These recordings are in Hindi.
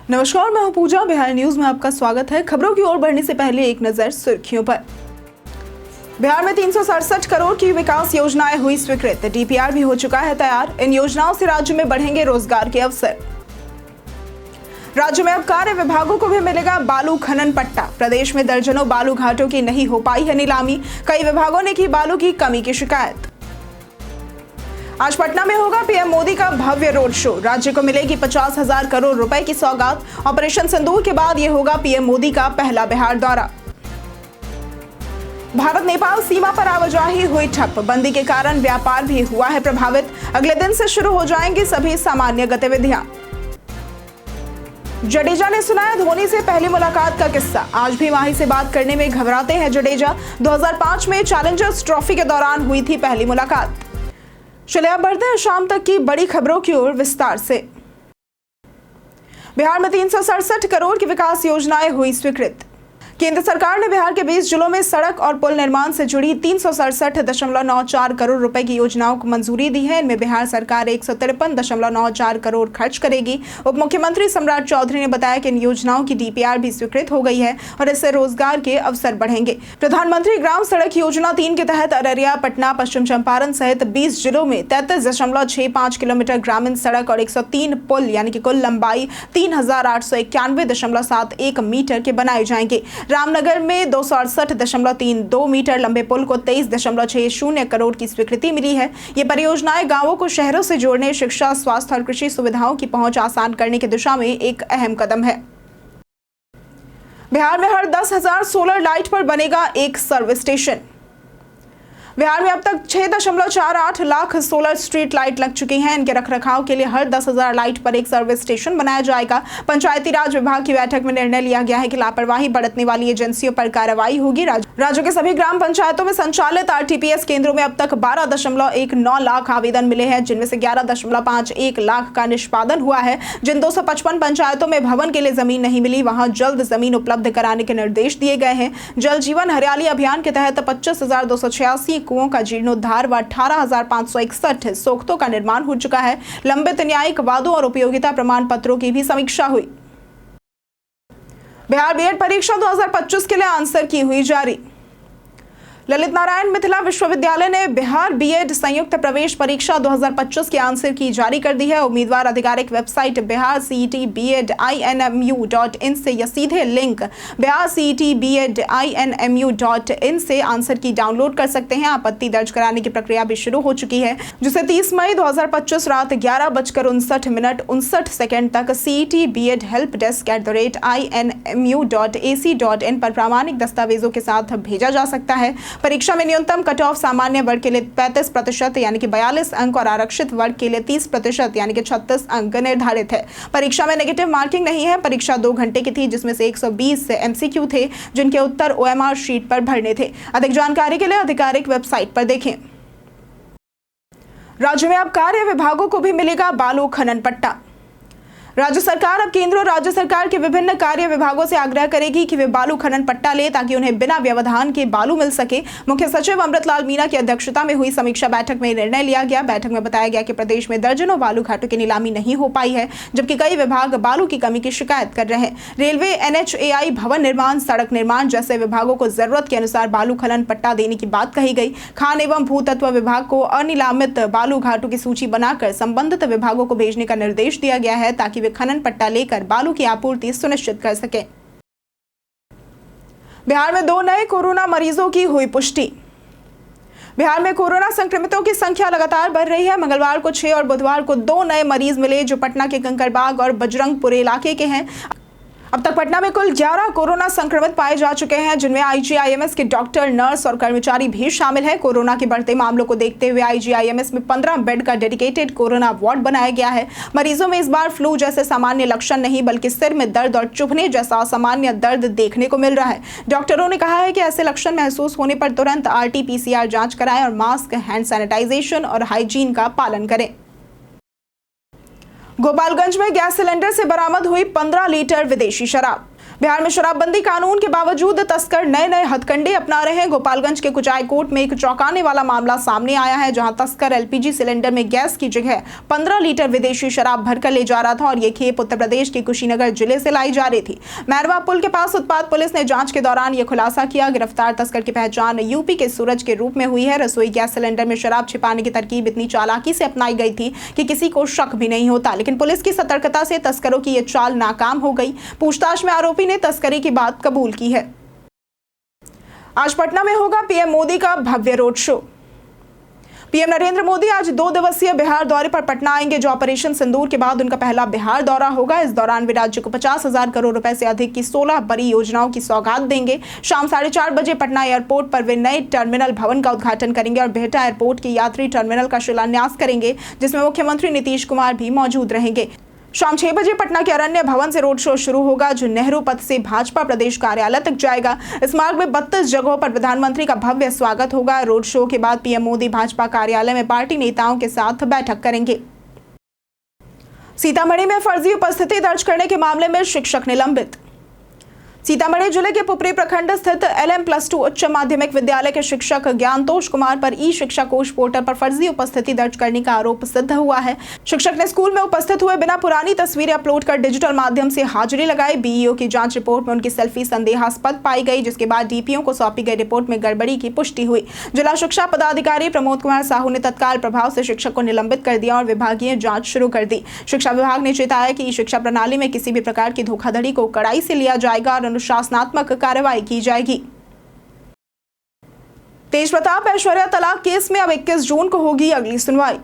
नमस्कार, मैं हूं पूजा। बिहार न्यूज में आपका स्वागत है। खबरों की ओर बढ़ने से पहले एक नजर सुर्खियों पर। बिहार में 367 करोड़ की विकास योजनाएं हुई स्वीकृत। डीपीआर भी हो चुका है तैयार। इन योजनाओं से राज्य में बढ़ेंगे रोजगार के अवसर। राज्य में अब कार्य विभागों को भी मिलेगा बालू खनन पट्टा। प्रदेश में दर्जनों बालू घाटों की नहीं हो पाई है नीलामी। कई विभागों ने की बालू की कमी की शिकायत। आज पटना में होगा पीएम मोदी का भव्य रोड शो। राज्य को मिलेगी 50,000 करोड़ रुपए की सौगात। ऑपरेशन सिंदूर के बाद यह होगा पीएम मोदी का पहला बिहार दौरा। भारत नेपाल सीमा पर आवाजाही हुई ठप। बंदी के कारण व्यापार भी हुआ है प्रभावित। अगले दिन से शुरू हो जाएंगी सभी सामान्य गतिविधियां। जडेजा ने सुनाया धोनी से पहली मुलाकात का किस्सा। आज भी माही से बात करने में घबराते हैं जडेजा। 2005 में चैलेंजर्स ट्रॉफी के दौरान हुई थी पहली मुलाकात। चलिए अब बढ़ते हैं शाम तक की बड़ी खबरों की ओर विस्तार से। बिहार में 367 करोड़ की विकास योजनाएं हुई स्वीकृत। केंद्र सरकार ने बिहार के 20 जिलों में सड़क और पुल निर्माण से जुड़ी 367.94 करोड़ रुपए की योजनाओं को मंजूरी दी है। इनमें बिहार सरकार 153.94 करोड़ खर्च करेगी। उप मुख्यमंत्री सम्राट चौधरी ने बताया कि इन योजनाओं की डीपीआर भी स्वीकृत हो गई है और इससे रोजगार के अवसर बढ़ेंगे। प्रधानमंत्री ग्राम सड़क योजना 3 के तहत अररिया, पटना, पश्चिम चंपारण सहित 20 जिलों में 33.65 किलोमीटर ग्रामीण सड़क और 103 पुल यानी कि कुल लंबाई 3,891.71 मीटर के बनाए जाएंगे। रामनगर में 268.32 मीटर लंबे पुल को 23.60 करोड़ की स्वीकृति मिली है। ये परियोजनाएं गांवों को शहरों से जोड़ने, शिक्षा, स्वास्थ्य और कृषि सुविधाओं की पहुंच आसान करने की दिशा में एक अहम कदम है। बिहार में हर 10,000 सोलर लाइट पर बनेगा एक सर्विस स्टेशन। बिहार में अब तक 6.48 लाख सोलर स्ट्रीट लाइट लग चुकी हैं। इनके रखरखाव के लिए हर 10,000 लाइट पर एक सर्विस स्टेशन बनाया जाएगा। पंचायती राज विभाग की बैठक में निर्णय लिया गया है कि लापरवाही बरतने वाली एजेंसियों पर कार्रवाई होगी। राज्यों के सभी ग्राम पंचायतों में संचालित आरटीपीएस केंद्रों में अब तक 12.19 लाख आवेदन मिले हैं, जिनमें से 11.51 लाख का निष्पादन हुआ है। जिन 255 पंचायतों में भवन के लिए जमीन नहीं मिली, वहां जल्द जमीन उपलब्ध कराने के निर्देश दिए गए हैं। जल जीवन हरियाली अभियान के तहत 25,286 कुओं का जीर्णोद्धार व 18,561 सोख्तों का निर्माण हो चुका है। लंबित न्यायिक वादों और उपयोगिता प्रमाण पत्रों की भी समीक्षा हुई। बिहार बीएड परीक्षा 2025 के लिए आंसर की हुई जारी। ललित नारायण मिथिला विश्वविद्यालय ने बिहार बीएड संयुक्त प्रवेश परीक्षा 2025 की आंसर की जारी कर दी है। उम्मीदवार आधिकारिक वेबसाइट biharcetbedinmu.in से या सीधे लिंक biharcetbedinmu.in से आंसर की डाउनलोड कर सकते हैं। आपत्ति दर्ज कराने की प्रक्रिया भी शुरू हो चुकी है, जिसे 30 मई 2025 रात 11:59 तक cetbedhelpdesk@inmu.ac.in पर प्रामाणिक दस्तावेजों के साथ भेजा जा सकता है। परीक्षा में न्यूनतम कट ऑफ सामान्य वर्ग के लिए 35% यानी कि 42 अंक और आरक्षित वर्ग के लिए 30% यानी कि 36 अंक निर्धारित है। परीक्षा में नेगेटिव मार्किंग नहीं है। परीक्षा 2 घंटे की थी, जिसमें से 120 एमसीक्यू थे, जिनके उत्तर ओएमआर शीट पर भरने थे। अधिक जानकारी के लिए आधिकारिक वेबसाइट पर देखें। राज्य में अब कार्य विभागों को भी मिलेगा बालू खनन पट्टा। राज्य सरकार अब केंद्र और राज्य सरकार के विभिन्न कार्य विभागों से आग्रह करेगी कि वे बालू खनन पट्टा ले, ताकि उन्हें बिना व्यवधान के बालू मिल सके। मुख्य सचिव अमृतलाल मीणा की अध्यक्षता में हुई समीक्षा बैठक में निर्णय लिया गया। बैठक में बताया गया कि प्रदेश में दर्जनों बालू घाटों की नीलामी नहीं हो पाई है, जबकि कई विभाग बालू की कमी की शिकायत कर रहे हैं। रेलवे, एनएचएआई, भवन निर्माण, सड़क निर्माण जैसे विभागों को जरूरत के अनुसार बालू खनन पट्टा देने की बात कही गई। खान एवं भूतत्व विभाग को अनिलामित बालू घाटों की सूची बनाकर संबंधित विभागों को भेजने का निर्देश दिया गया है, ताकि वे खनन पट्टा लेकर बालू की आपूर्ति सुनिश्चित कर सके। बिहार में 2 नए कोरोना मरीजों की हुई पुष्टि। बिहार में कोरोना संक्रमितों की संख्या लगातार बढ़ रही है। मंगलवार को 6 और बुधवार को 2 नए मरीज मिले, जो पटना के कंकड़बाग और बजरंगपुर इलाके के हैं। अब तक पटना में कुल 11 कोरोना संक्रमित पाए जा चुके हैं, जिनमें आईजीआईएमएस के डॉक्टर, नर्स और कर्मचारी भी शामिल हैं। कोरोना के बढ़ते मामलों को देखते हुए आईजीआईएमएस में 15 बेड का डेडिकेटेड कोरोना वार्ड बनाया गया है। मरीजों में इस बार फ्लू जैसे सामान्य लक्षण नहीं, बल्कि सिर में दर्द और चुभने जैसा असामान्य दर्द देखने को मिल रहा है। डॉक्टरों ने कहा है कि ऐसे लक्षण महसूस होने पर तुरंत आरटी-पीसीआर जांच कराएं और मास्क, हैंड सैनिटाइजेशन और हाइजीन का पालन करें। गोपालगंज में गैस सिलेंडर से बरामद हुई 15 लीटर विदेशी शराब। बिहार में शराबबंदी कानून के बावजूद तस्कर नए नए हथकंडे अपना रहे हैं। गोपालगंज के कुचाई कोर्ट में एक चौंकाने वाला मामला सामने आया है, जहां तस्कर एलपीजी सिलेंडर में गैस की जगह 15 लीटर विदेशी शराब भरकर ले जा रहा था और ये खेप उत्तर प्रदेश के कुशीनगर जिले से लाई जा रही थी। मैरवा पुल के पास उत्पाद पुलिस ने जांच के दौरान ये खुलासा किया। गिरफ्तार तस्कर की पहचान यूपी के सूरज के रूप में हुई है। रसोई गैस सिलेंडर में शराब छिपाने की तरकीब इतनी चालाकी से अपनाई गई थी कि किसी को शक भी नहीं होता, लेकिन पुलिस की सतर्कता से तस्करों की ये चाल नाकाम हो गई। पूछताछ में आरोपी ने तस्करी की बात कबूल की है। आज पटना में होगा पीएम मोदी का भव्य road show. PM Narendra Modi आज 2 दिवसीय बिहार दौरे पर पटना आएंगे, जो ऑपरेशन सिंदूर के बाद उनका पहला बिहार दौरा होगा। इस दौरान वे राज्य को 50,000 करोड़ रुपए से अधिक की 16 बड़ी योजनाओं की सौगात देंगे। शाम 4:30 बजे पटना एयरपोर्ट पर वे नए टर्मिनल भवन का उद्घाटन करेंगे और बिहटा एयरपोर्ट के यात्री टर्मिनल का शिलान्यास करेंगे, जिसमें मुख्यमंत्री नीतीश कुमार भी मौजूद रहेंगे। शाम 6 बजे पटना के अरण्य भवन से रोड शो शुरू होगा, जो नेहरू पथ से भाजपा प्रदेश कार्यालय तक जाएगा। इस मार्ग में 32 जगहों पर प्रधानमंत्री का भव्य स्वागत होगा। रोड शो के बाद पीएम मोदी भाजपा कार्यालय में पार्टी नेताओं के साथ बैठक करेंगे। सीतामढ़ी में फर्जी उपस्थिति दर्ज करने के मामले में शिक्षक निलंबित। सीतामढ़ी जिले के पुपरी प्रखंड स्थित LM+2 उच्च माध्यमिक विद्यालय के शिक्षक ज्ञानतोष कुमार पर ई शिक्षा कोष पोर्टल पर फर्जी उपस्थिति दर्ज करने का आरोप सिद्ध हुआ है। शिक्षक ने स्कूल में उपस्थित हुए बिना पुरानी तस्वीरें अपलोड कर डिजिटल माध्यम से हाजिरी लगाई। बीईओ की जांच रिपोर्ट में उनकी सेल्फी संदेहास्पद पाई गई, जिसके बाद डीपीओ को सौंपी गई रिपोर्ट में गड़बड़ी की पुष्टि हुई। जिला शिक्षा पदाधिकारी प्रमोद कुमार साहू ने तत्काल प्रभाव से शिक्षक को निलंबित कर दिया और विभागीय जांच शुरू कर दी। शिक्षा विभाग ने चेताया कि शिक्षा प्रणाली में किसी भी प्रकार की धोखाधड़ी को कड़ाई से लिया जाएगा और अनुशासनात्मक कार्रवाई की जाएगी। तेज प्रताप ऐश्वर्या तलाक केस में अब 21 जून को होगी अगली सुनवाई।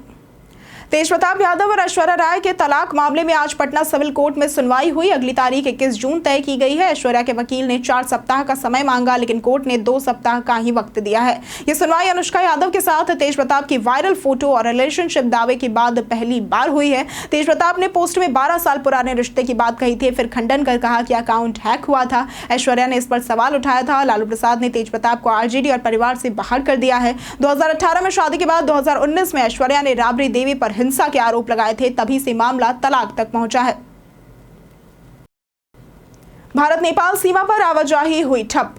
तेज प्रताप यादव और ऐश्वर्या राय के तलाक मामले में आज पटना सिविल कोर्ट में सुनवाई हुई। अगली तारीख 21 जून तय की गई है। ऐश्वर्या के वकील ने 4 सप्ताह का समय मांगा, लेकिन कोर्ट ने 2 सप्ताह का ही वक्त दिया है। यह सुनवाई अनुष्का यादव के साथ तेज प्रताप की वायरल फोटो और रिलेशनशिप दावे के बाद पहली बार हुई है। तेज प्रताप ने पोस्ट में 12 साल पुराने रिश्ते की बात कही थी, फिर खंडन कर कहा कि अकाउंट हैक हुआ था। ऐश्वर्या ने इस पर सवाल उठाया था। लालू प्रसाद ने तेज प्रताप को आरजेडी और परिवार से बाहर कर दिया है। 2018 में शादी के बाद 2019 में ऐश्वर्या ने राबड़ी देवी पर हिंसा के आरोप लगाए थे, तभी से मामला तलाक तक पहुंचा है। भारत नेपाल सीमा पर आवाजाही हुई ठप।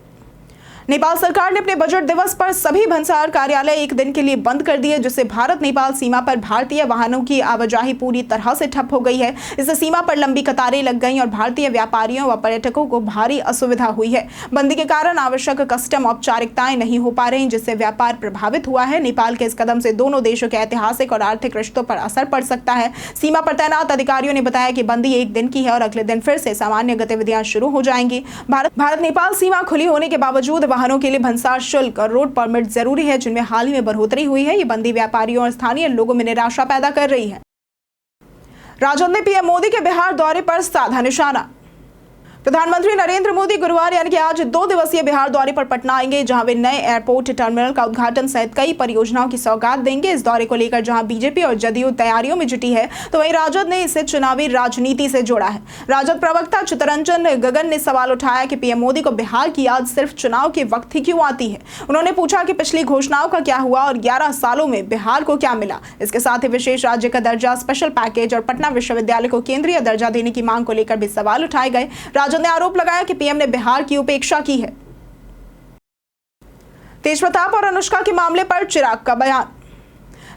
नेपाल सरकार ने अपने बजट दिवस पर सभी भंसार कार्यालय एक दिन के लिए बंद कर दिए, जिससे भारत नेपाल सीमा पर भारतीय वाहनों की आवाजाही पूरी तरह से ठप हो गई है। इससे सीमा पर लंबी कतारें लग गई और भारतीय व्यापारियों व पर्यटकों को भारी असुविधा हुई है। बंदी के कारण आवश्यक कस्टम औपचारिकताएं नहीं हो पा रही, जिससे व्यापार प्रभावित हुआ है। नेपाल के इस कदम से दोनों देशों के ऐतिहासिक और आर्थिक रिश्तों पर असर पड़ सकता है। सीमा पर तैनात अधिकारियों ने बताया कि बंदी एक दिन की है और अगले दिन फिर से सामान्य गतिविधियां शुरू हो जाएंगी। भारत नेपाल सीमा खुली होने के बावजूद वाहनों के लिए भंसार शुल्क और रोड परमिट जरूरी है, जिनमें हाल ही में बढ़ोतरी हुई है। ये बंदी व्यापारियों और स्थानीय लोगों में निराशा पैदा कर रही है। राजद ने पीएम मोदी के बिहार दौरे पर साधा निशाना। प्रधानमंत्री नरेंद्र मोदी गुरुवार यानी कि आज 2 दिवसीय बिहार दौरे पर पटना आएंगे, जहां वे नए एयरपोर्ट टर्मिनल का उद्घाटन सहित कई परियोजनाओं की सौगात देंगे। इस दौरे को लेकर जहां बीजेपी और जदयू तैयारियों में जुटी है, तो वहीं राजद ने इसे चुनावी राजनीति से जोड़ा है। राजद प्रवक्ता चित्तरंजन गगन ने सवाल उठाया कि पीएम मोदी को बिहार की याद सिर्फ चुनाव के वक्त ही क्यों आती है। उन्होंने पूछा कि पिछली घोषणाओं का क्या हुआ और 11 सालों में बिहार को क्या मिला। इसके साथ ही विशेष राज्य का दर्जा, स्पेशल पैकेज और पटना विश्वविद्यालय को केंद्रीय दर्जा देने की मांग को लेकर भी सवाल उठाए गए। राजद ने आरोप लगाया कि पीएम ने बिहार की उपेक्षा की है। तेज प्रताप और अनुष्का के मामले पर चिराग का बयान।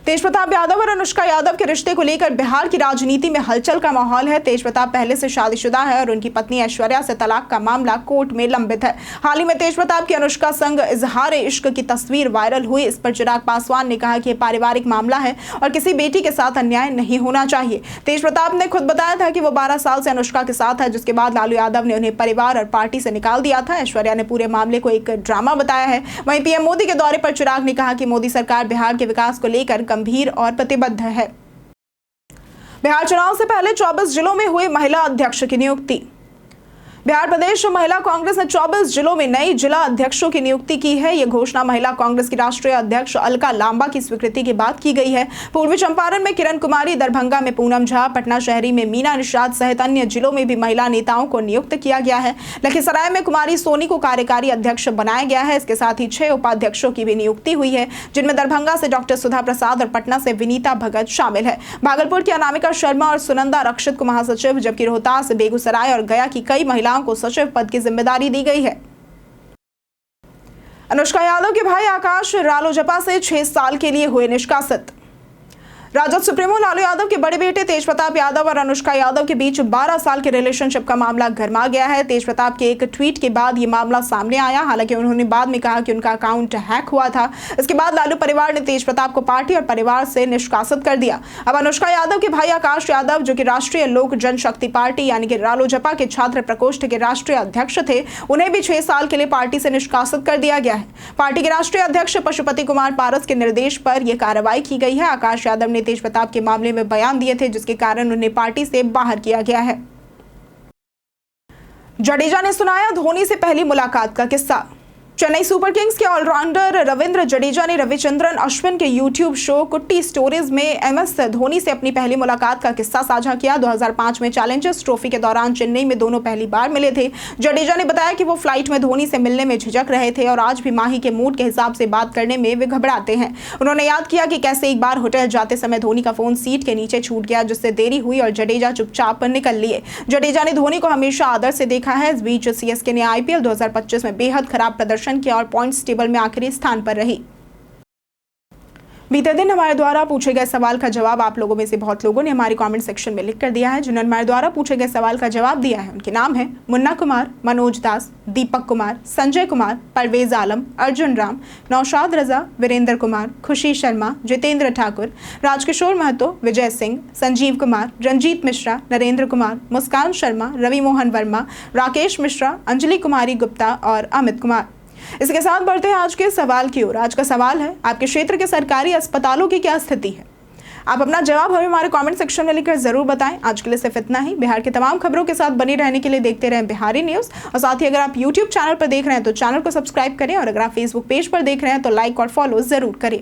तेज प्रताप यादव और अनुष्का यादव के रिश्ते को लेकर बिहार की राजनीति में हलचल का माहौल है। तेज प्रताप पहले से शादीशुदा है और उनकी पत्नी ऐश्वर्या से तलाक का मामला कोर्ट में लंबित है। हाल ही में तेज प्रताप की अनुष्का संग इजहार इश्क की तस्वीर वायरल हुई। इस पर चिराग पासवान ने कहा कि यह पारिवारिक मामला है और किसी बेटी के साथ अन्याय नहीं होना चाहिए। तेज प्रताप ने खुद बताया था कि वो 12 साल से अनुष्का के साथ है, जिसके बाद लालू यादव ने उन्हें परिवार और पार्टी से निकाल दिया था। ऐश्वर्या ने पूरे मामले को एक ड्रामा बताया है। वहीं पीएम मोदी के दौरे पर चिराग ने कहा कि मोदी सरकार बिहार के विकास को लेकर गंभीर और प्रतिबद्ध है। बिहार चुनाव से पहले 24 जिलों में हुई महिला अध्यक्ष की नियुक्ति। बिहार प्रदेश महिला कांग्रेस ने 24 जिलों में नई जिला अध्यक्षों की नियुक्ति की है। यह घोषणा महिला कांग्रेस की राष्ट्रीय अध्यक्ष अलका लांबा की स्वीकृति के बाद की गई है। पूर्वी चंपारण में किरण कुमारी, दरभंगा में पूनम झा, पटना शहरी में मीना निषाद सहित अन्य जिलों में भी महिला नेताओं को नियुक्त किया गया है। लखीसराय में कुमारी सोनी को कार्यकारी अध्यक्ष बनाया गया है। इसके साथ ही 6 उपाध्यक्षों की भी नियुक्ति हुई है, जिनमें दरभंगा से डॉक्टर सुधा प्रसाद और पटना से विनीता भगत शामिल है। भागलपुर की अनामिका शर्मा और सुनंदा रक्षित को महासचिव, जबकि रोहतास, बेगूसराय और गया की कई महिलाओं नेताओं को सचिव पद की जिम्मेदारी दी गई है। अनुष्का यादव के भाई आकाश रालोजपा से 6 साल के लिए हुए निष्कासित। राजद सुप्रीमो लालू यादव के बड़े बेटे तेज प्रताप यादव और अनुष्का यादव के बीच 12 साल के रिलेशनशिप का मामला गरमा गया है। तेज प्रताप के एक ट्वीट के बाद ये मामला सामने आया। हालांकि उन्होंने बाद में कहा कि उनका अकाउंट हैक हुआ था। इसके बाद लालू परिवार ने तेज प्रताप को पार्टी और परिवार से निष्कासित कर दिया। अब अनुष्का यादव के भाई आकाश यादव, जो कि राष्ट्रीय लोक जनशक्ति पार्टी यानी कि रालोजपा के छात्र प्रकोष्ठ के राष्ट्रीय अध्यक्ष थे, उन्हें भी 6 साल के लिए पार्टी से निष्कासित कर दिया गया है। पार्टी के राष्ट्रीय अध्यक्ष पशुपति कुमार पारस के निर्देश पर यह कार्रवाई की गई है। आकाश यादव ने तेज प्रताप के मामले में बयान दिए थे, जिसके कारण उन्हें पार्टी से बाहर किया गया है। जडेजा ने सुनाया धोनी से पहली मुलाकात का किस्सा। चेन्नई सुपर किंग्स के ऑलराउंडर रविंद्र जडेजा ने रविचंद्रन अश्विन के यूट्यूब शो कुट्टी स्टोरीज में एमएस धोनी से अपनी पहली मुलाकात का किस्सा साझा किया। 2005 में चैलेंजर्स ट्रॉफी के दौरान चेन्नई में दोनों पहली बार मिले थे। जडेजा ने बताया कि वो फ्लाइट में धोनी से मिलने में झिझक रहे थे और आज भी माही के मूड के हिसाब से बात करने में वे घबराते हैं। उन्होंने याद किया कि कैसे एक बार होटल जाते समय धोनी का फोन सीट के नीचे छूट गया, जिससे देरी हुई और जडेजा चुपचाप निकल लिए। जडेजा ने धोनी को हमेशा आदर से देखा है। इस बीच सीएसके ने आईपीएल 2025 में बेहद खराब प्रदर्शन किया और पॉइंट्स टेबल में आखिरी स्थान पर रही। बीते दिन हमारे द्वारा पूछे गए सवाल का जवाब आप लोगों में से बहुत लोगों ने हमारे कमेंट सेक्शन में लिख कर दिया है। जिन्होंने हमारे द्वारा पूछे गए सवाल का जवाब दिया है उनके नाम है मुन्ना कुमार, मनोज दास, दीपक कुमार, संजय कुमार, परवेज आलम, अर्जुन राम, नौशाद रजा, वीरेंद्र कुमार, खुशी शर्मा, जितेंद्र ठाकुर, राजकिशोर महतो, विजय सिंह, संजीव कुमार, रंजीत मिश्रा, नरेंद्र कुमार, मुस्कान शर्मा, रवि मोहन वर्मा, राकेश मिश्रा, अंजलि कुमारी गुप्ता और अमित कुमार। इसके साथ बढ़ते हैं आज के सवाल की ओर। आज का सवाल है, आपके क्षेत्र के सरकारी अस्पतालों की क्या स्थिति है? आप अपना जवाब हमें हमारे कमेंट सेक्शन में लिखकर जरूर बताएं। आज के लिए सिर्फ इतना ही। बिहार की तमाम खबरों के साथ बने रहने के लिए देखते रहें बिहारी न्यूज। और साथ ही अगर आप यूट्यूब चैनल पर देख रहे हैं तो चैनल को सब्सक्राइब करें और अगर आप फेसबुक पेज पर देख रहे हैं तो लाइक और फॉलो जरूर करें।